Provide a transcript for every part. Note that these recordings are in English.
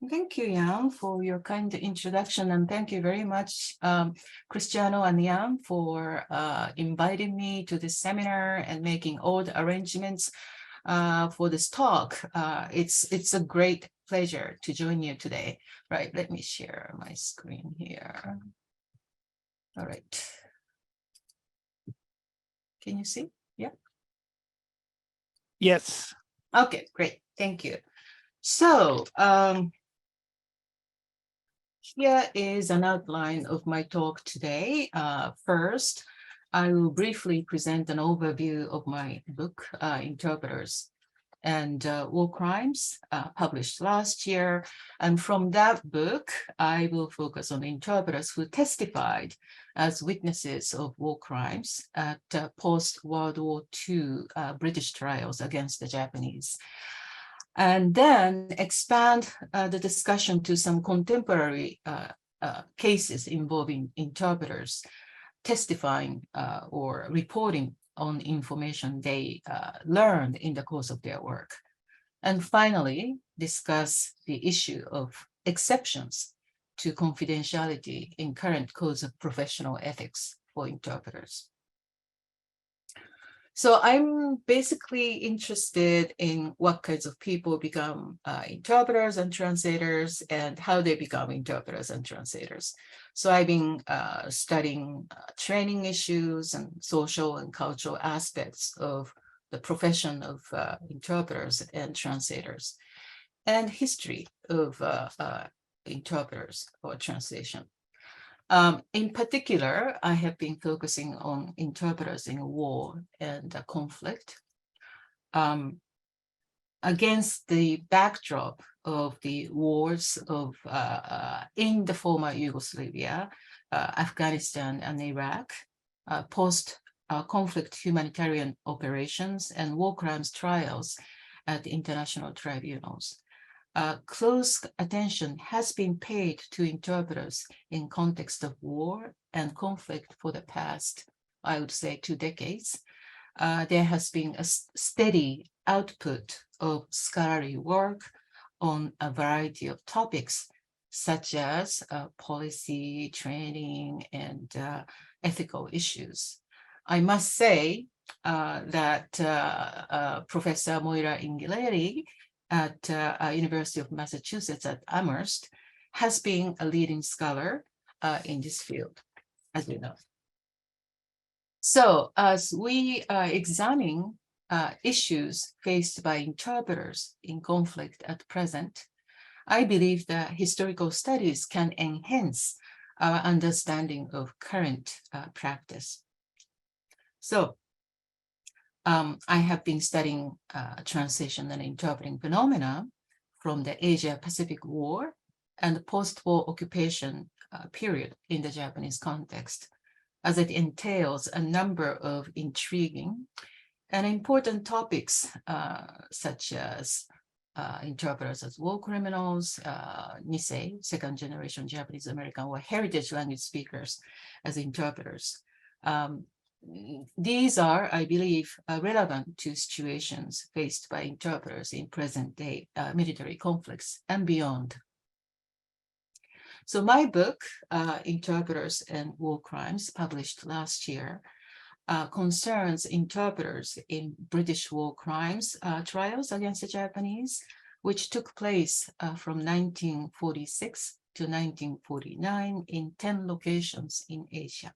Thank you, Yang, for your kind introduction, and thank you very much, Cristiano and Yang, for inviting me to this seminar and making all the arrangements for this talk. It's a great pleasure to join you today. Right, let me share my screen here. All right. Can you see? Yeah. Yes. Okay, great. Thank you. So, here is an outline of my talk today. First, I will briefly present an overview of my book, Interpreters and War Crimes, published last year. And from that book, I will focus on interpreters who testified as witnesses of war crimes at post-World War II British trials against the Japanese. And then expand the discussion to some contemporary cases involving interpreters testifying or reporting on information they learned in the course of their work. And finally, discuss the issue of exceptions to confidentiality in current codes of professional ethics for interpreters. So I'm basically interested in what kinds of people become interpreters and translators and how they become interpreters and translators. So I've been studying training issues and social and cultural aspects of the profession of interpreters and translators and history of interpreters or translation. In particular, I have been focusing on interpreters in war and conflict against the backdrop of the wars of in the former Yugoslavia, Afghanistan and Iraq, post-conflict humanitarian operations and war crimes trials at the international tribunals. Close attention has been paid to interpreters in context of war and conflict for the past, I would say, 2 decades. There has been a steady output of scholarly work on a variety of topics, such as policy, training, and ethical issues. I must say that Professor Moira Inghileri at University of Massachusetts at Amherst has been a leading scholar in this field, as you know. So as we examine issues faced by interpreters in conflict at present, I believe that historical studies can enhance our understanding of current practice. So I have been studying translation and interpreting phenomena from the Asia-Pacific War and the post-war occupation period in the Japanese context, as it entails a number of intriguing and important topics, such as interpreters as war criminals, Nisei, second-generation Japanese American or heritage language speakers as interpreters. These are, I believe, relevant to situations faced by interpreters in present-day military conflicts and beyond. So my book, Interpreters and War Crimes, published last year, concerns interpreters in British war crimes trials against the Japanese, which took place from 1946 to 1949 in 10 locations in Asia.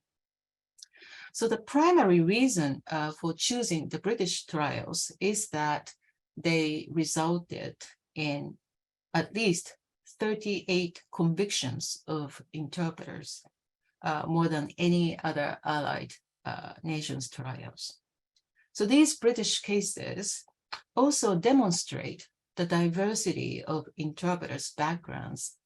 So the primary reason for choosing the British trials is that they resulted in at least 38 convictions of interpreters, more than any other allied nations' trials. So these British cases also demonstrate the diversity of interpreters' backgrounds,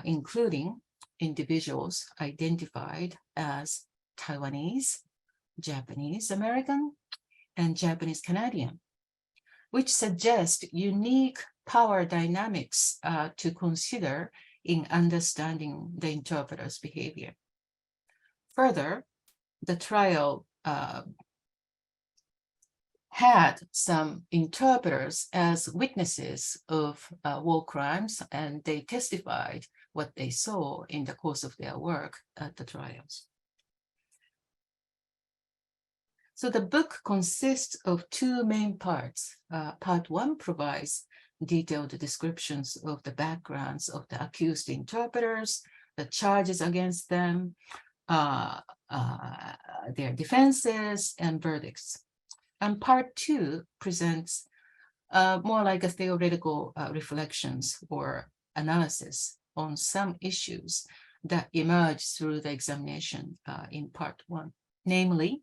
including individuals identified as Taiwanese, Japanese American, and Japanese Canadian, which suggest unique power dynamics to consider in understanding the interpreter's behavior. Further, the trial had some interpreters as witnesses of war crimes, and they testified what they saw in the course of their work at the trials. So the book consists of two main parts. Part one provides detailed descriptions of the backgrounds of the accused interpreters, the charges against them, their defenses and verdicts. And part two presents more like a theoretical reflections or analysis on some issues that emerge through the examination in part one. Namely,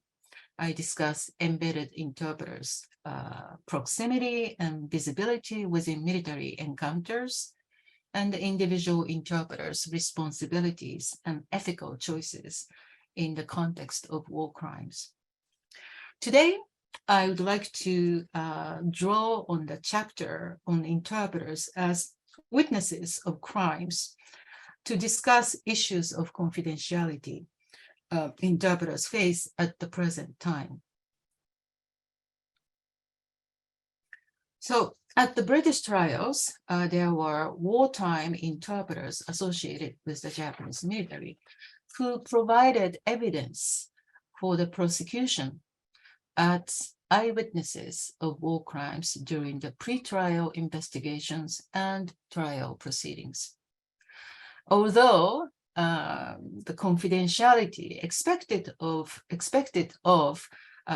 I discuss embedded interpreters, proximity and visibility within military encounters, and the individual interpreters' responsibilities and ethical choices in the context of war crimes. Today, I would like to draw on the chapter on interpreters as witnesses of crimes to discuss issues of confidentiality interpreters face at the present time. So at the British trials, there were wartime interpreters associated with the Japanese military who provided evidence for the prosecution as eyewitnesses of war crimes during the pre-trial investigations and trial proceedings. Although the confidentiality expected of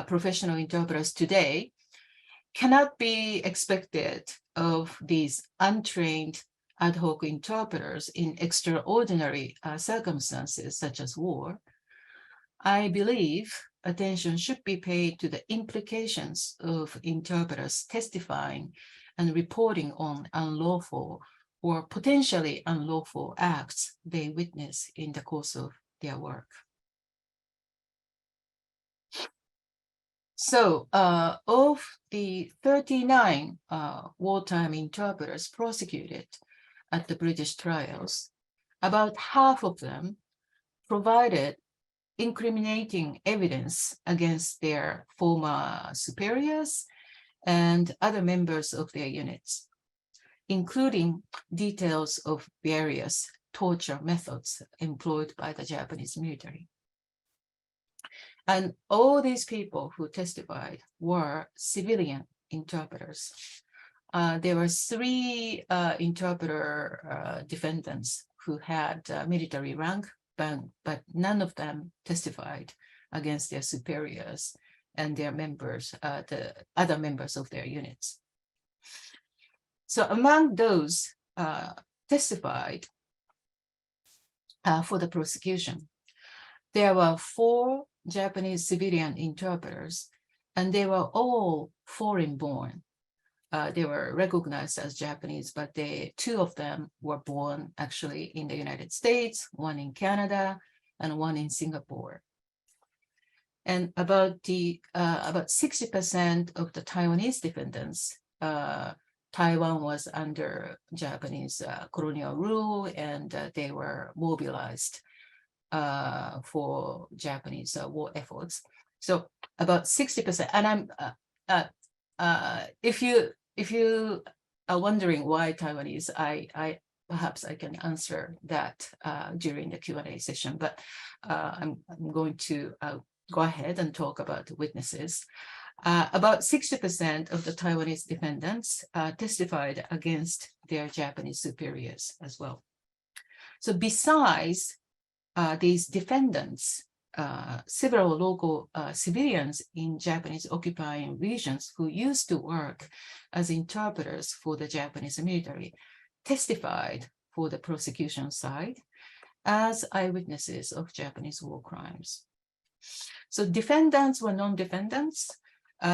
professional interpreters today cannot be expected of these untrained ad hoc interpreters in extraordinary circumstances such as war, I believe attention should be paid to the implications of interpreters testifying and reporting on unlawful or potentially unlawful acts they witness in the course of their work. So of the 39 wartime interpreters prosecuted at the British trials, about half of them provided incriminating evidence against their former superiors and other members of their units, including details of various torture methods employed by the Japanese military. And all these people who testified were civilian interpreters. There were 3 interpreter defendants who had military rank, but none of them testified against their superiors and their members, the other members of their units. So among those testified for the prosecution, there were 4 Japanese civilian interpreters, and they were all foreign-born. They were recognized as Japanese, but 2 of them were born actually in the United States, 1 in Canada, and 1 in Singapore. And about 60% of the Taiwanese defendants, Taiwan was under Japanese colonial rule, and they were mobilized for Japanese war efforts. So about 60%. And if you are wondering why Taiwanese, perhaps I can answer that during the Q&A session. But I'm going to go ahead and talk about witnesses. About 60% of the Taiwanese defendants testified against their Japanese superiors as well. So besides these defendants, several local civilians in Japanese occupying regions who used to work as interpreters for the Japanese military testified for the prosecution side as eyewitnesses of Japanese war crimes. So defendants were non-defendants.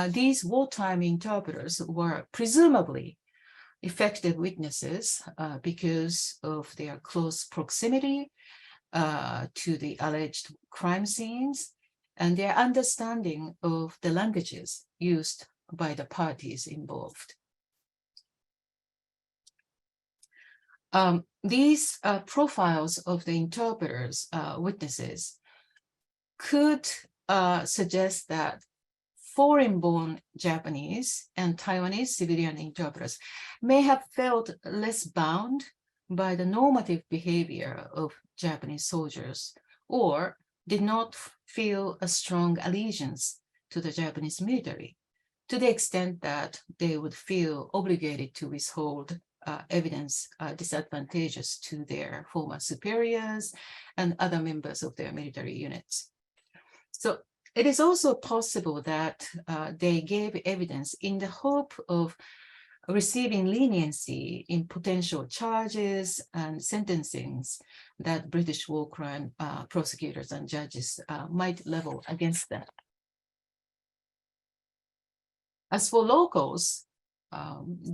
These wartime interpreters were presumably effective witnesses because of their close proximity to the alleged crime scenes and their understanding of the languages used by the parties involved. These profiles of the interpreters' witnesses could suggest that foreign-born Japanese and Taiwanese civilian interpreters may have felt less bound by the normative behavior of Japanese soldiers, or did not feel a strong allegiance to the Japanese military, to the extent that they would feel obligated to withhold evidence disadvantageous to their former superiors and other members of their military units. So it is also possible that they gave evidence in the hope of receiving leniency in potential charges and sentencings that British war crime prosecutors and judges might level against them. As for locals,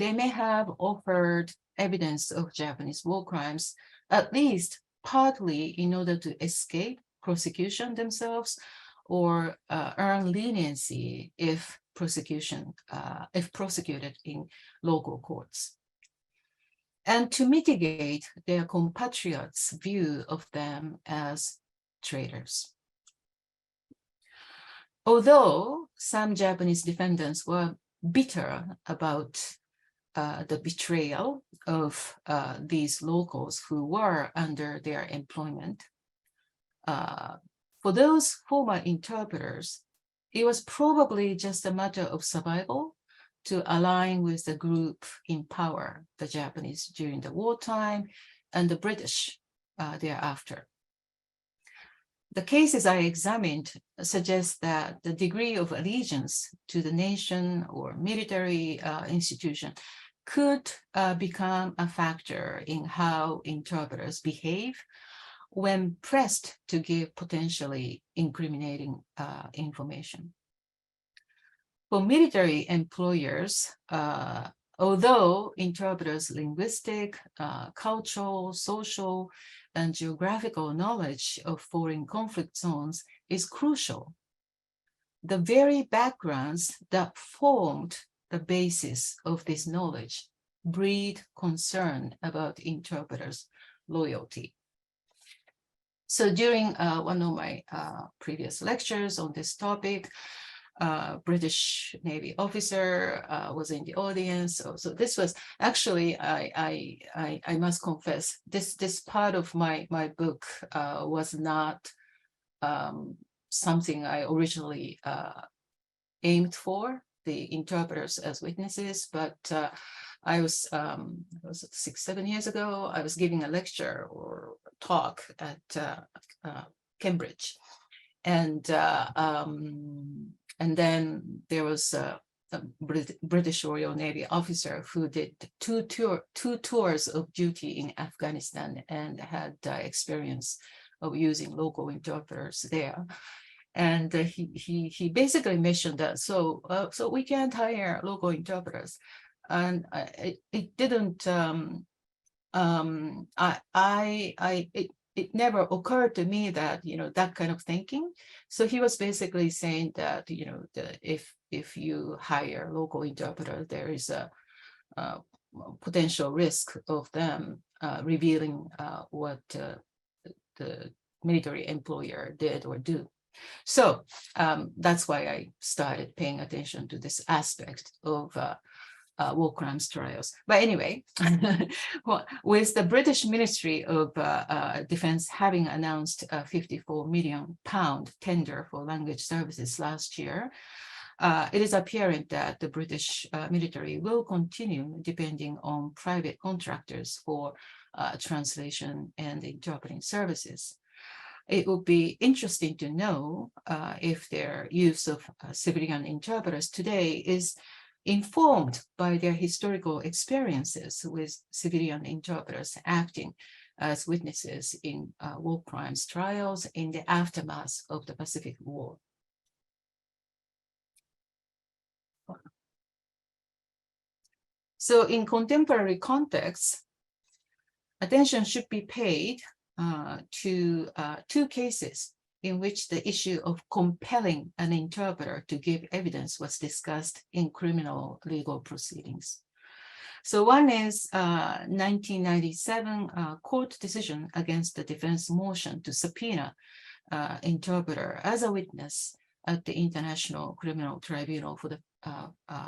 they may have offered evidence of Japanese war crimes, at least partly in order to escape prosecution themselves or earn leniency if prosecuted in local courts, and to mitigate their compatriots' view of them as traitors. Although some Japanese defendants were bitter about the betrayal of these locals who were under their employment, for those former interpreters, it was probably just a matter of survival to align with the group in power, the Japanese during the wartime and the British thereafter. The cases I examined suggest that the degree of allegiance to the nation or military institution could become a factor in how interpreters behave when pressed to give potentially incriminating information. For military employers, although interpreters' linguistic, cultural, social, and geographical knowledge of foreign conflict zones is crucial, the very backgrounds that formed the basis of this knowledge breed concern about interpreters' loyalty. So during one of my previous lectures on this topic, British Navy officer was in the audience. So this was actually, I must confess, this part of my book was not something I originally aimed for, the interpreters as witnesses, but I was 6-7 years ago, I was giving a lecture or talk at Cambridge. And then there was a British Royal Navy officer who did two tours of duty in Afghanistan and had experience of using local interpreters there. And he basically mentioned that, so we can't hire local interpreters. And it didn't, it never occurred to me that, that kind of thinking. So he was basically saying that, if you hire local interpreter, there is a potential risk of them revealing what the military employer did or do. So that's why I started paying attention to this aspect of war crimes trials. But anyway, with the British Ministry of Defense having announced a £54 million tender for language services last year, it is apparent that the British military will continue depending on private contractors for translation and interpreting services. It would be interesting to know if their use of civilian interpreters today is informed by their historical experiences with civilian interpreters acting as witnesses in war crimes trials in the aftermath of the Pacific War. So in contemporary contexts, attention should be paid to two cases in which the issue of compelling an interpreter to give evidence was discussed in criminal legal proceedings. So one is 1997 court decision against the defense motion to subpoena interpreter as a witness at the International Criminal Tribunal for the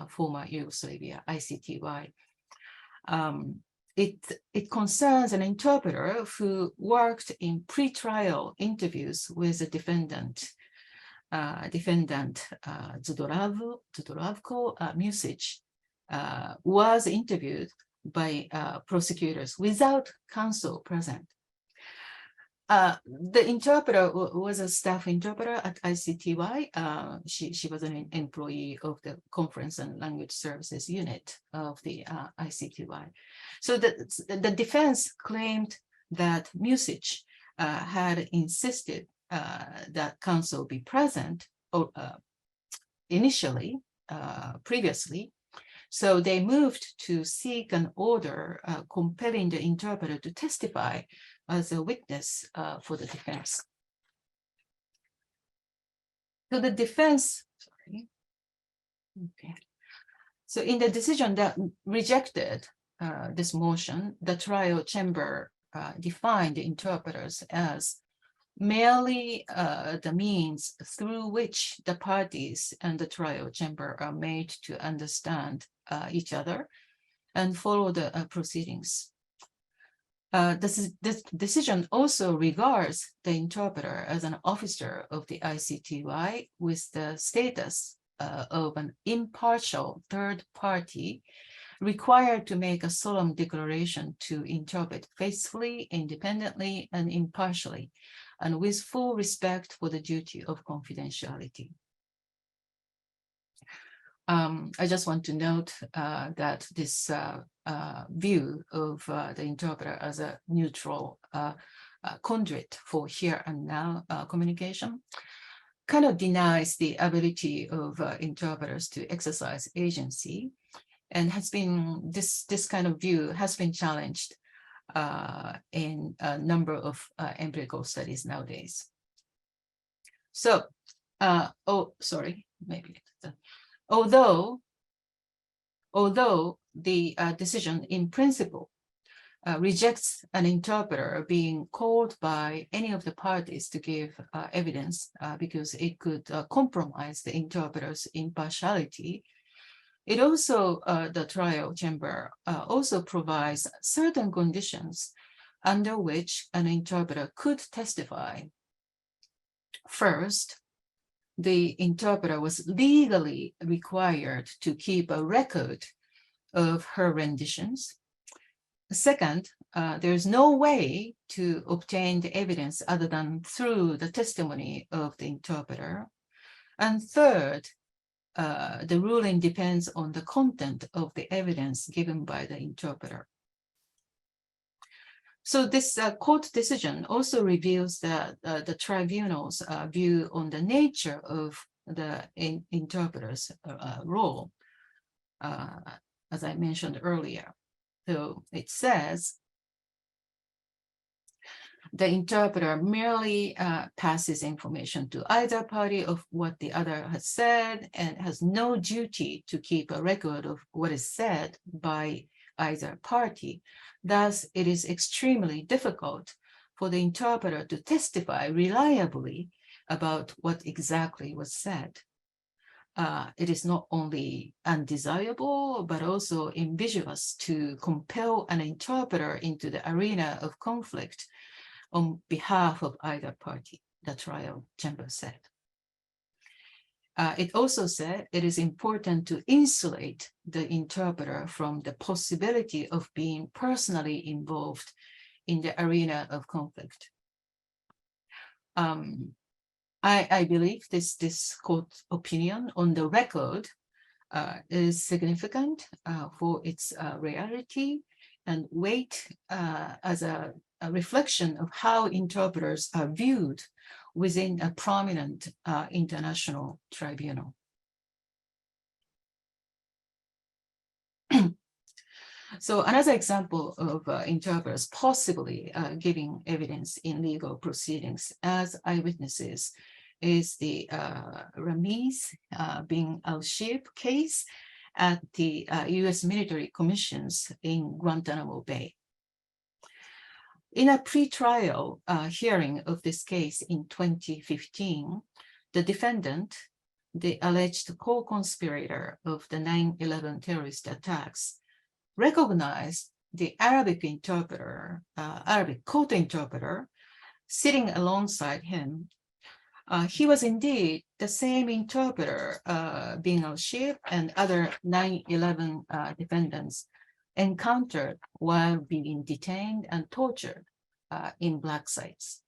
former Yugoslavia, ICTY. It concerns an interpreter who worked in pre-trial interviews with the defendant, Zdravko Music, was interviewed by prosecutors without counsel present. The interpreter was a staff interpreter at ICTY. She was an employee of the Conference and Language Services Unit of the ICTY. So the defense claimed that Music had insisted that counsel be present initially, previously. So they moved to seek an order compelling the interpreter to testify as a witness for the defense. So the defense, sorry. Okay. So in the decision that rejected this motion, the trial chamber defined the interpreters as merely the means through which the parties and the trial chamber are made to understand each other and follow the proceedings. This decision also regards the interpreter as an officer of the ICTY with the status of an impartial third party required to make a solemn declaration to interpret faithfully, independently, and impartially, and with full respect for the duty of confidentiality. I just want to note that this view of the interpreter as a neutral conduit for here and now communication kind of denies the ability of interpreters to exercise agency, and has been this kind of view has been challenged in a number of empirical studies nowadays. So, although the decision in principle rejects an interpreter being called by any of the parties to give evidence because it could compromise the interpreter's impartiality, it also, the trial chamber also provides certain conditions under which an interpreter could testify. First, the interpreter was legally required to keep a record of her renditions. Second, there is no way to obtain the evidence other than through the testimony of the interpreter. And third, the ruling depends on the content of the evidence given by the interpreter. So this court decision also reveals that the tribunal's view on the nature of the interpreter's role, as I mentioned earlier. So it says, the interpreter merely passes information to either party of what the other has said and has no duty to keep a record of what is said by either party. Thus, it is extremely difficult for the interpreter to testify reliably about what exactly was said. It is not only undesirable, but also ambiguous to compel an interpreter into the arena of conflict on behalf of either party, the trial chamber said. It also said it is important to insulate the interpreter from the possibility of being personally involved in the arena of conflict. I believe this court opinion on the record is significant for its reality and weight as a reflection of how interpreters are viewed within a prominent international tribunal. So another example of interpreters possibly giving evidence in legal proceedings as eyewitnesses is the Ramiz bin al-Shib case at the US military commissions in Guantanamo Bay. In a pre-trial hearing of this case in 2015, the defendant, the alleged co-conspirator of the 9/11 terrorist attacks, recognized the Arabic interpreter, Arabic court interpreter, sitting alongside him. He was indeed the same interpreter Bin al-Shir and other 9/11 defendants encountered while being detained and tortured in black sites.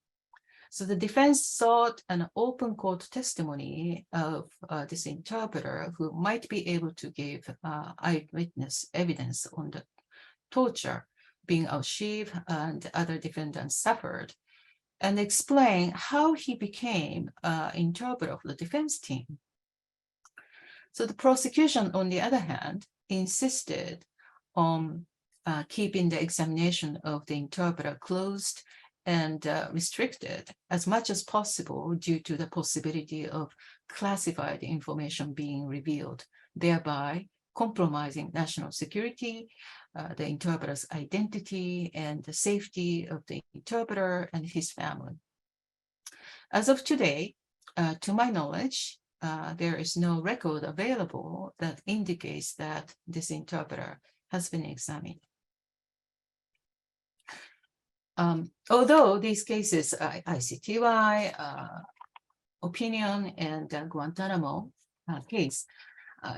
So the defense sought an open court testimony of this interpreter who might be able to give eyewitness evidence on the torture Bin al-Shir and other defendants suffered, and explain how he became an interpreter of the defense team. So the prosecution, on the other hand, insisted on keeping the examination of the interpreter closed and restricted as much as possible due to the possibility of classified information being revealed, thereby compromising national security, the interpreter's identity, and the safety of the interpreter and his family. As of today, to my knowledge, there is no record available that indicates that this interpreter has been examined. Although these cases, ICTY, opinion, and Guantanamo case,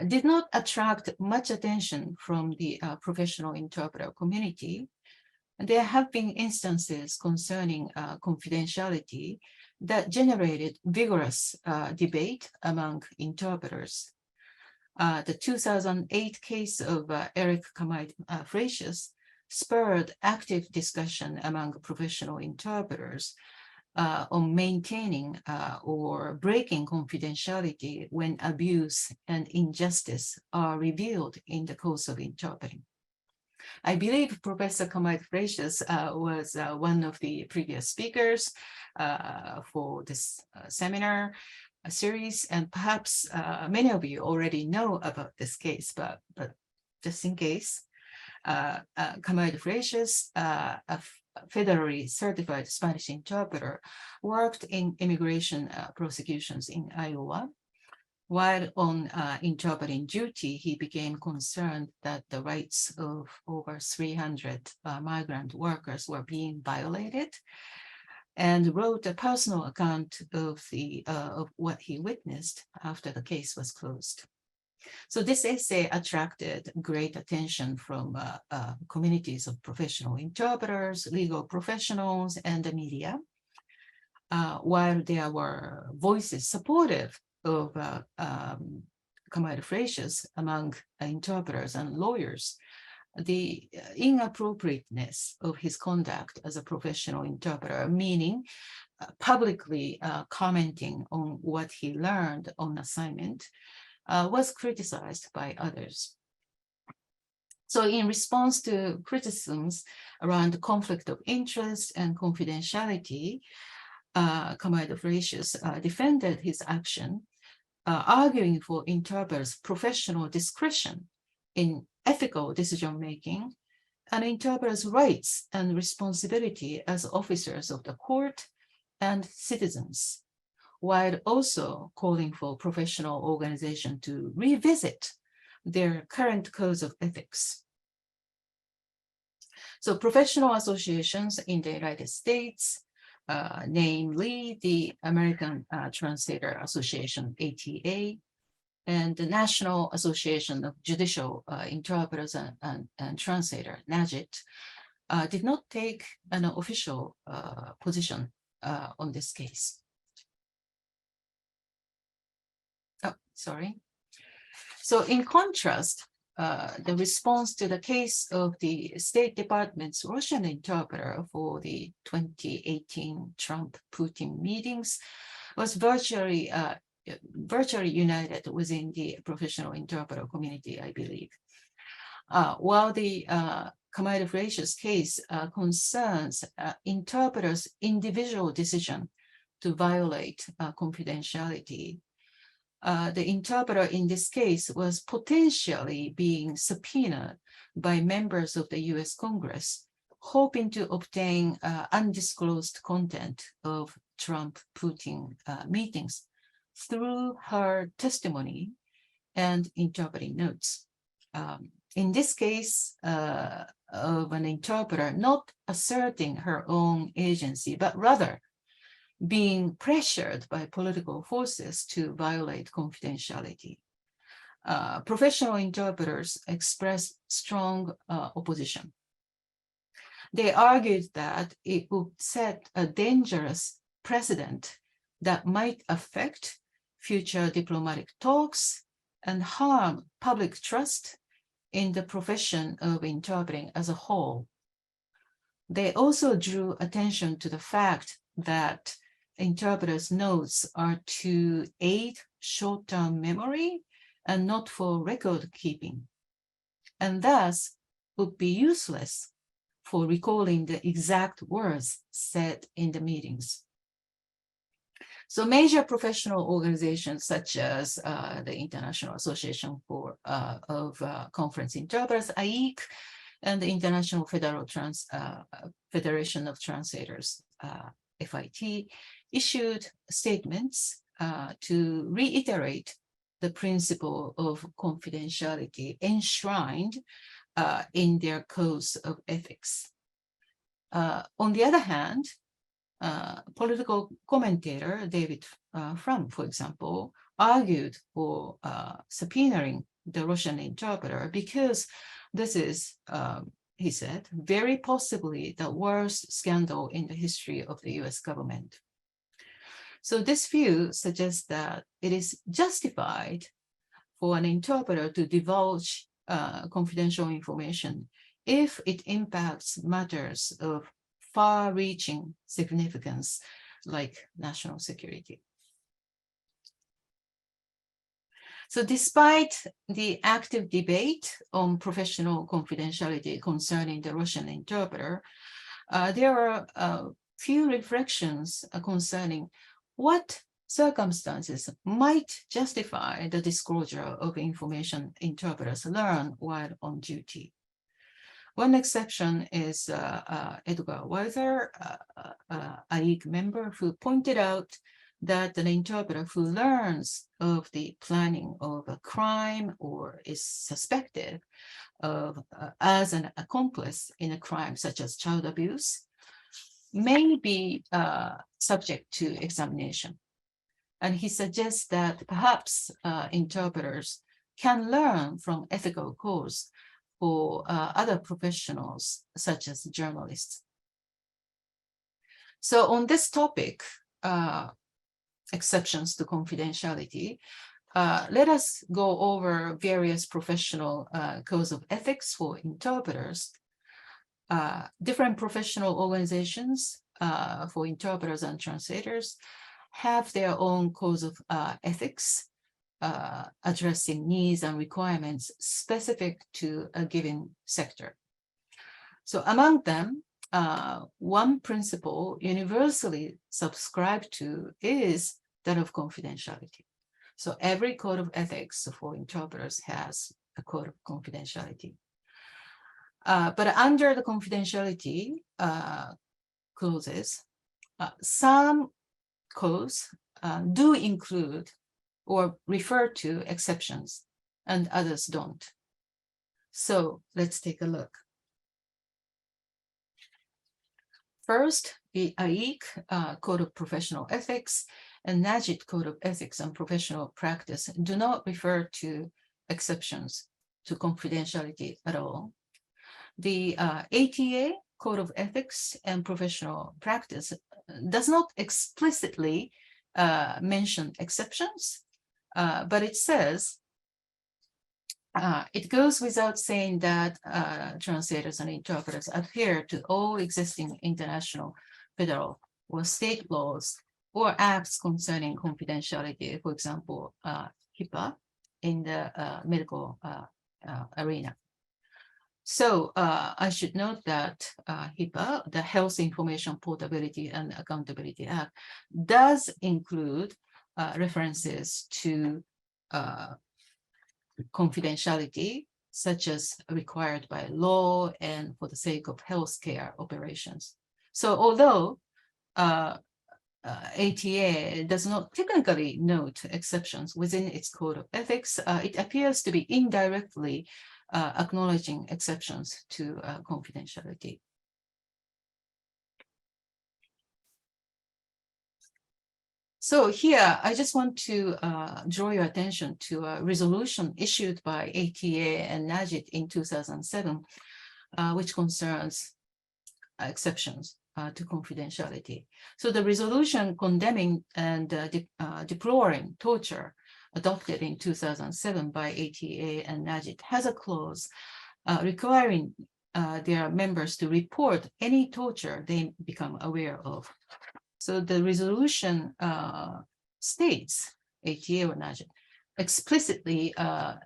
did not attract much attention from the professional interpreter community, there have been instances concerning confidentiality that generated vigorous debate among interpreters. The 2008 case of Erik Camayd-Freixas spurred active discussion among professional interpreters on maintaining or breaking confidentiality when abuse and injustice are revealed in the course of interpreting. I believe Professor Camayd-Freixas was one of the previous speakers for this seminar series, and perhaps many of you already know about this case, but just in case, Camayd-Freixas, a federally certified Spanish interpreter, worked in immigration prosecutions in Iowa. While on interpreting duty, he became concerned that the rights of over 300 migrant workers were being violated, and wrote a personal account of what he witnessed after the case was closed. So this essay attracted great attention from communities of professional interpreters, legal professionals, and the media. While there were voices supportive of Camayd-Freixas among interpreters and lawyers, the inappropriateness of his conduct as a professional interpreter, meaning publicly commenting on what he learned on assignment, was criticized by others. So in response to criticisms around the conflict of interest and confidentiality, Camayd-Freixas defended his action, arguing for interpreters' professional discretion in ethical decision-making and interpreters' rights and responsibility as officers of the court and citizens, while also calling for professional organizations to revisit their current codes of ethics. So professional associations in the United States, namely the American Translator Association, ATA, and the National Association of Judicial Interpreters and Translators, NAJIT, did not take an official position on this case. Oh, sorry. So in contrast, the response to the case of the State Department's Russian interpreter for the 2018 Trump-Putin meetings was virtually united within the professional interpreter community, I believe. While the Camayd-Freixas case concerns interpreters' individual decision to violate confidentiality, the interpreter in this case was potentially being subpoenaed by members of the US Congress, hoping to obtain undisclosed content of Trump-Putin meetings through her testimony and interpreting notes. In this case of an interpreter not asserting her own agency, but rather being pressured by political forces to violate confidentiality. Professional interpreters expressed strong opposition. They argued that it would set a dangerous precedent that might affect future diplomatic talks and harm public trust in the profession of interpreting as a whole. They also drew attention to the fact that interpreters' notes are to aid short-term memory and not for record keeping, and thus would be useless for recalling the exact words said in the meetings. So major professional organizations such as the International Association of Conference Interpreters, ICTY, and the International Federation of Translators, FIT, issued statements to reiterate the principle of confidentiality enshrined in their codes of ethics. On the other hand, political commentator David Frum, for example, argued for subpoenaing the Russian interpreter because this is, he said, very possibly the worst scandal in the history of the US government. So this view suggests that it is justified for an interpreter to divulge confidential information if it impacts matters of far-reaching significance like national security. So despite the active debate on professional confidentiality concerning the Russian interpreter, there are few reflections concerning what circumstances might justify the disclosure of information interpreters learn while on duty. One exception is Edgar Weiser, ICTY member, who pointed out that an interpreter who learns of the planning of a crime or is suspected of as an accomplice in a crime such as child abuse may be subject to examination. And he suggests that perhaps interpreters can learn from ethical codes for other professionals, such as journalists. So on this topic, exceptions to confidentiality, let us go over various professional codes of ethics for interpreters. Different professional organizations for interpreters and translators have their own codes of ethics addressing needs and requirements specific to a given sector. So among them, one principle universally subscribed to is that of confidentiality. So every code of ethics for interpreters has a code of confidentiality. But under the confidentiality clauses, some codes do include or refer to exceptions and others don't. So let's take a look. First, the ICTY Code of Professional Ethics and NAJIT Code of Ethics and Professional Practice do not refer to exceptions to confidentiality at all. The ATA Code of Ethics and Professional Practice does not explicitly mention exceptions, but it says, it goes without saying that translators and interpreters adhere to all existing international, federal, or state laws or acts concerning confidentiality, for example, HIPAA in the medical arena. So I should note that HIPAA, the Health Information Portability and Accountability Act, does include references to confidentiality, such as required by law and for the sake of healthcare operations. So although ATA does not technically note exceptions within its code of ethics. It appears to be indirectly acknowledging exceptions to confidentiality. So here, I just want to draw your attention to a resolution issued by ATA and NAJIT in 2007, which concerns exceptions to confidentiality. So the resolution condemning and deploring torture adopted in 2007 by ATA and NAJIT has a clause requiring their members to report any torture they become aware of. So the resolution states, ATA or NAJIT, explicitly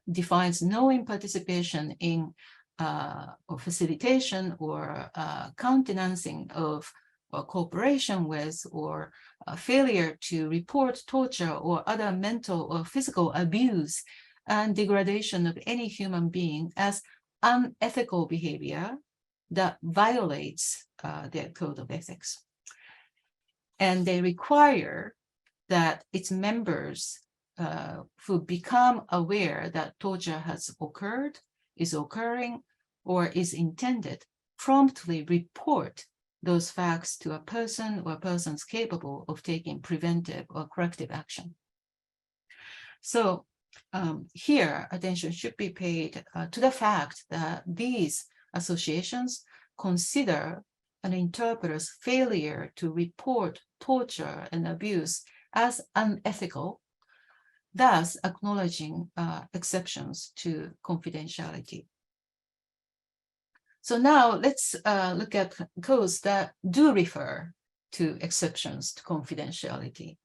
defines knowing participation in or facilitation or countenancing of or cooperation with or failure to report torture or other mental or physical abuse and degradation of any human being as unethical behavior that violates their code of ethics. And they require that its members who become aware that torture has occurred, is occurring, or is intended, promptly report those facts to a person or persons capable of taking preventive or corrective action. So here, attention should be paid to the fact that these associations consider an interpreter's failure to report torture and abuse as unethical, thus acknowledging exceptions to confidentiality. So now let's look at codes that do refer to exceptions to confidentiality.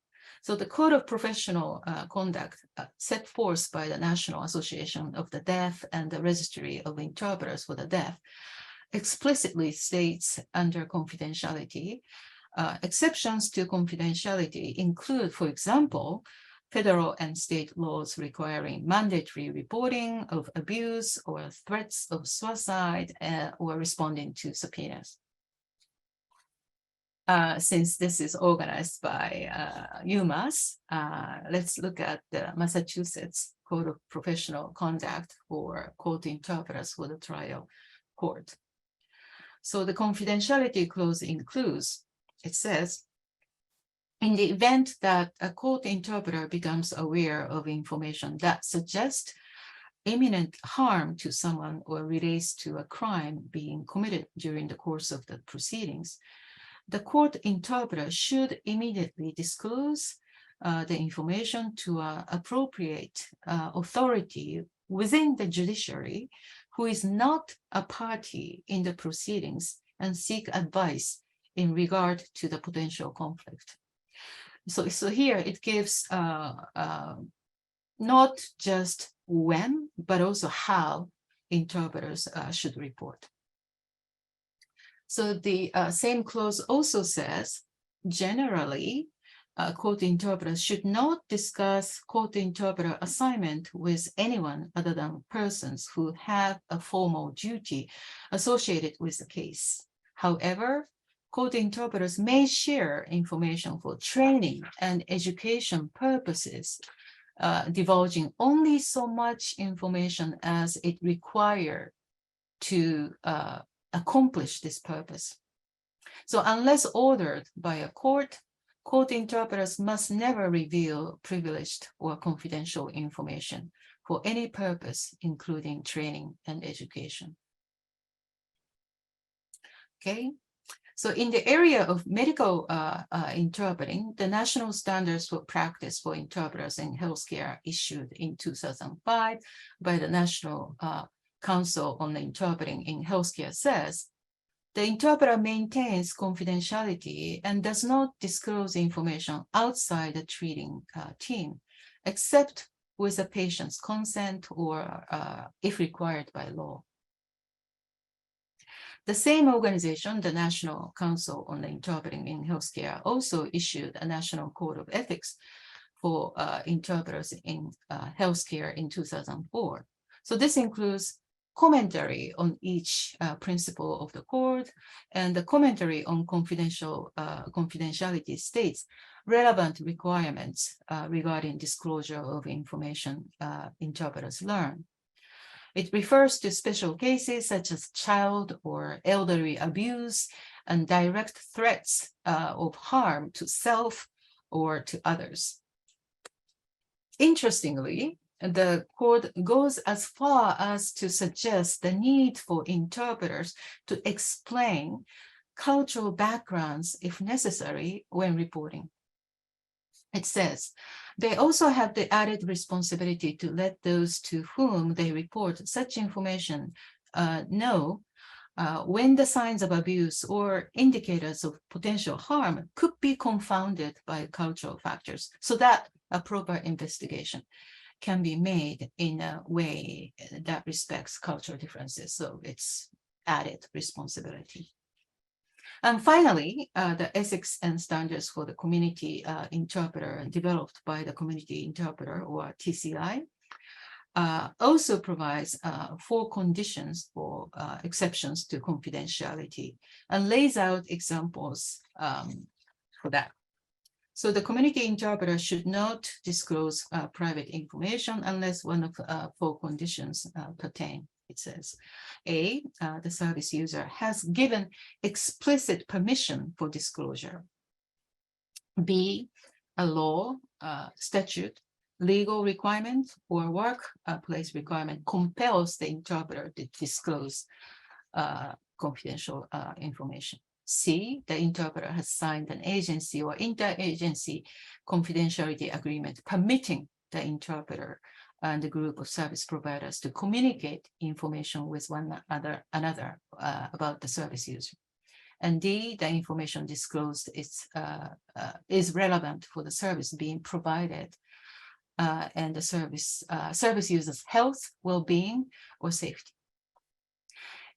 So the Code of Professional Conduct set forth by the National Association of the Deaf and the Registry of Interpreters for the Deaf explicitly states under confidentiality, exceptions to confidentiality include, for example, federal and state laws requiring mandatory reporting of abuse or threats of suicide or responding to subpoenas. Since this is organized by UMass, let's look at the Massachusetts Code of Professional Conduct for court interpreters for the trial court. So the confidentiality clause includes, it says, in the event that a court interpreter becomes aware of information that suggests imminent harm to someone or relates to a crime being committed during the course of the proceedings, the court interpreter should immediately disclose the information to an appropriate authority within the judiciary who is not a party in the proceedings and seek advice in regard to the potential conflict. So here it gives not just when, but also how interpreters should report. So the same clause also says, generally, court interpreters should not discuss court interpreter assignment with anyone other than persons who have a formal duty associated with the case. However, court interpreters may share information for training and education purposes, divulging only so much information as it requires to accomplish this purpose. So unless ordered by a court, court interpreters must never reveal privileged or confidential information for any purpose, including training and education. Okay. So in the area of medical interpreting, the National Standards for Practice for Interpreters in Healthcare issued in 2005 by the National Council on Interpreting in Healthcare says, the interpreter maintains confidentiality and does not disclose information outside the treating team, except with the patient's consent or if required by law. The same organization, the National Council on Interpreting in Healthcare, also issued a National Code of Ethics for interpreters in healthcare in 2004. So this includes commentary on each principle of the court, and the commentary on confidentiality states relevant requirements regarding disclosure of information interpreters learn. It refers to special cases such as child or elderly abuse and direct threats of harm to self or to others. Interestingly, the court goes as far as to suggest the need for interpreters to explain cultural backgrounds if necessary when reporting. It says, they also have the added responsibility to let those to whom they report such information know when the signs of abuse or indicators of potential harm could be confounded by cultural factors, so that a proper investigation can be made in a way that respects cultural differences. So it's added responsibility. And finally, the ethics and standards for the community interpreter developed by the community interpreter, or TCI, also provides 4 conditions for exceptions to confidentiality and lays out examples for that. So the community interpreter should not disclose private information unless one of 4 conditions pertain. It says, A, the service user has given explicit permission for disclosure. B, a law, statute, legal requirement, or workplace requirement compels the interpreter to disclose confidential information. C, the interpreter has signed an agency or interagency confidentiality agreement permitting the interpreter and the group of service providers to communicate information with one another about the service user. And D, the information disclosed is relevant for the service being provided and the service user's health, well-being, or safety.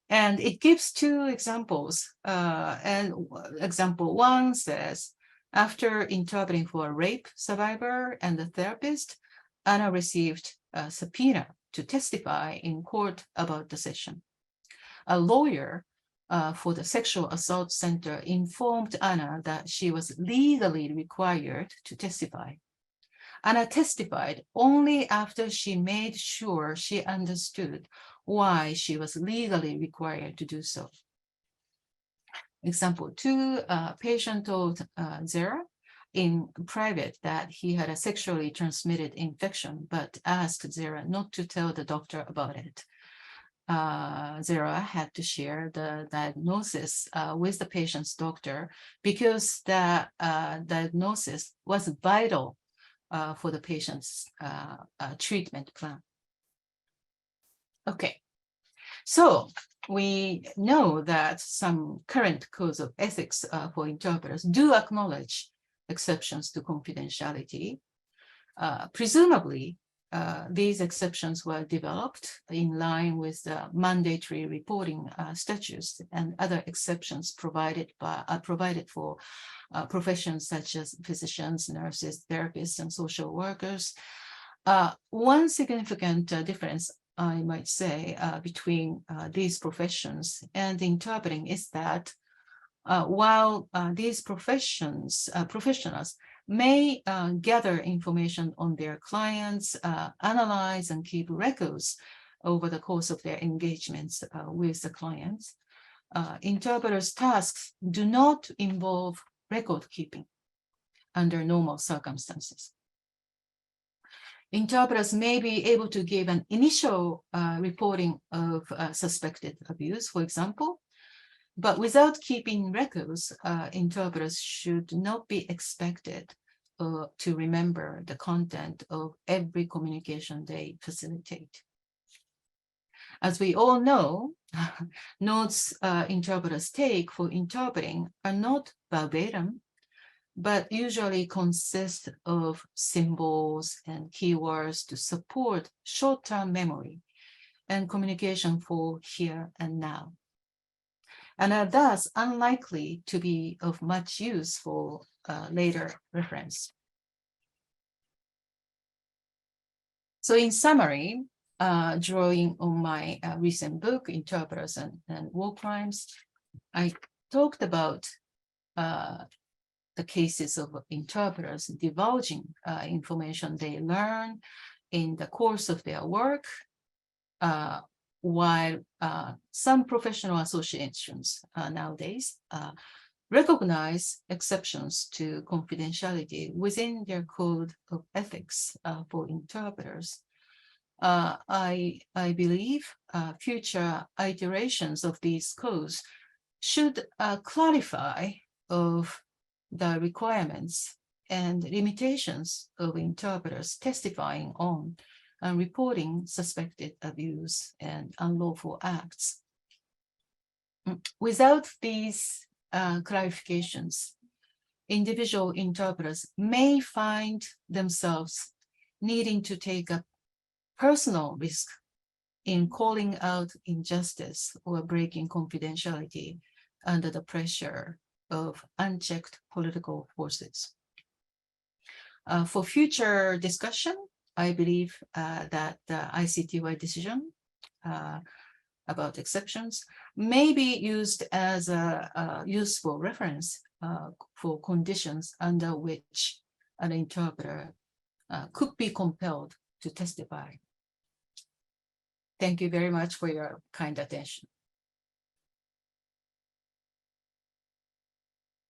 And it gives 2 examples. And example 1 says, after interpreting for a rape survivor and the therapist, Anna received a subpoena to testify in court about the session. A lawyer for the sexual assault center informed Anna that she was legally required to testify. Anna testified only after she made sure she understood why she was legally required to do so. Example 2, a patient told Zera in private that he had a sexually transmitted infection, but asked Zera not to tell the doctor about it. Zera had to share the diagnosis with the patient's doctor because the diagnosis was vital for the patient's treatment plan. Okay, so we know that some current codes of ethics for interpreters do acknowledge exceptions to confidentiality. Presumably, these exceptions were developed in line with the mandatory reporting statutes and other exceptions provided for professions such as physicians, nurses, therapists, and social workers. One significant difference, I might say, between these professions and interpreting is that while these professionals may gather information on their clients, analyze and keep records over the course of their engagements with the clients, interpreters' tasks do not involve record keeping under normal circumstances. Interpreters may be able to give an initial reporting of suspected abuse, for example, but without keeping records, interpreters should not be expected to remember the content of every communication they facilitate. As we all know, notes interpreters take for interpreting are not verbatim, but usually consist of symbols and keywords to support short-term memory and communication for here and now, and are thus unlikely to be of much use for later reference. So in summary, drawing on my recent book, Interpreters and War Crimes, I talked about the cases of interpreters divulging information they learn in the course of their work, while some professional associations nowadays recognize exceptions to confidentiality within their code of ethics for interpreters. I believe future iterations of these codes should clarify of the requirements and limitations of interpreters testifying on and reporting suspected abuse and unlawful acts. Without these clarifications, individual interpreters may find themselves needing to take a personal risk in calling out injustice or breaking confidentiality under the pressure of unchecked political forces. For future discussion, I believe that the ICTY decision about exceptions may be used as a useful reference for conditions under which an interpreter could be compelled to testify. Thank you very much for your kind attention.